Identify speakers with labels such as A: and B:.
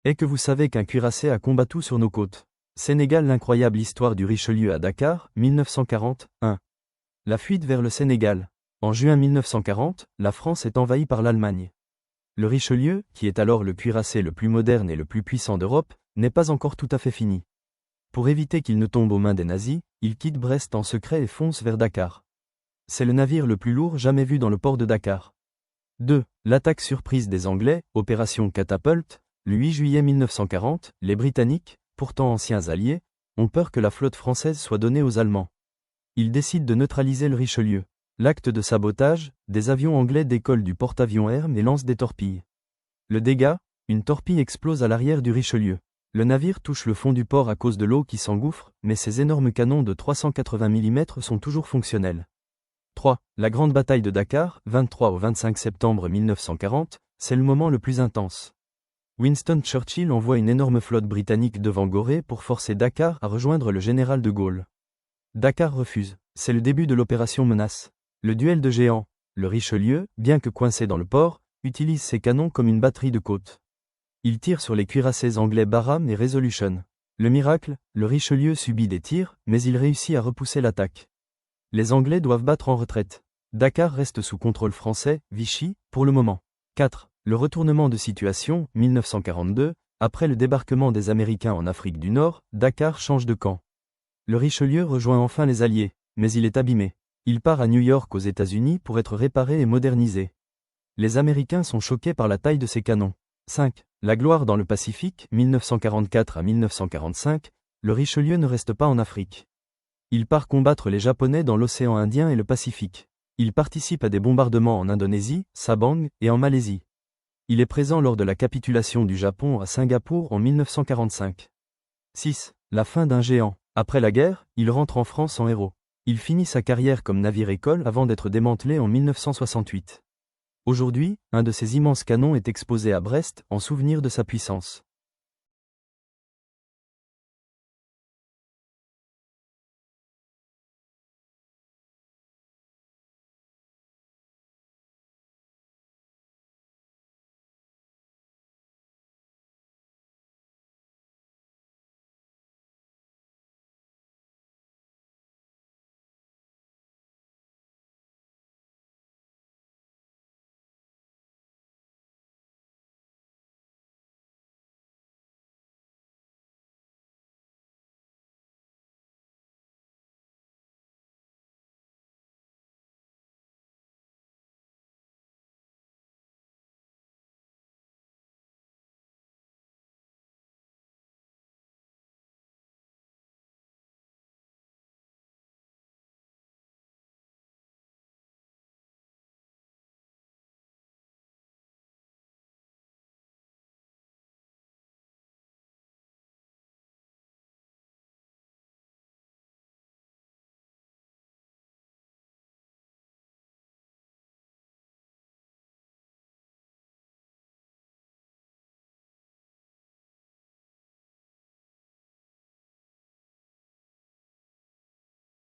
A: Et que vous savez qu'un cuirassé a combattu sur nos côtes. Sénégal. L'incroyable histoire du Richelieu à Dakar, 1940, 1. La fuite vers le Sénégal. En juin 1940, la France est envahie par l'Allemagne. Le Richelieu, qui est alors le cuirassé le plus moderne et le plus puissant d'Europe, n'est pas encore tout à fait fini. Pour éviter qu'il ne tombe aux mains des nazis, il quitte Brest en secret et fonce vers Dakar. C'est le navire le plus lourd jamais vu dans le port de Dakar. 2. L'attaque surprise des Anglais, opération Catapult. Le 8 juillet 1940, les Britanniques, pourtant anciens alliés, ont peur que la flotte française soit donnée aux Allemands. Ils décident de neutraliser le Richelieu. L'acte de sabotage, des avions anglais décollent du porte-avions Hermes et lancent des torpilles. Le dégât, une torpille explose à l'arrière du Richelieu. Le navire touche le fond du port à cause de l'eau qui s'engouffre, mais ses énormes canons de 380 mm sont toujours fonctionnels. 3. La grande bataille de Dakar, 23 au 25 septembre 1940, c'est le moment le plus intense. Winston Churchill envoie une énorme flotte britannique devant Gorée pour forcer Dakar à rejoindre le général de Gaulle. Dakar refuse. C'est le début de l'opération Menace. Le duel de géants. Le Richelieu, bien que coincé dans le port, utilise ses canons comme une batterie de côte. Il tire sur les cuirassés anglais Barham et Resolution. Le miracle, le Richelieu subit des tirs, mais il réussit à repousser l'attaque. Les Anglais doivent battre en retraite. Dakar reste sous contrôle français, Vichy, pour le moment. 4. Le retournement de situation, 1942, après le débarquement des Américains en Afrique du Nord, Dakar change de camp. Le Richelieu rejoint enfin les Alliés, mais il est abîmé. Il part à New York aux États-Unis pour être réparé et modernisé. Les Américains sont choqués par la taille de ses canons. 5. La gloire dans le Pacifique, 1944 à 1945, le Richelieu ne reste pas en Afrique. Il part combattre les Japonais dans l'océan Indien et le Pacifique. Il participe à des bombardements en Indonésie, Sabang et en Malaisie. Il est présent lors de la capitulation du Japon à Singapour en 1945. 6. La fin d'un géant. Après la guerre, il rentre en France en héros. Il finit sa carrière comme navire-école avant d'être démantelé en 1968. Aujourd'hui, un de ses immenses canons est exposé à Brest en souvenir de sa puissance.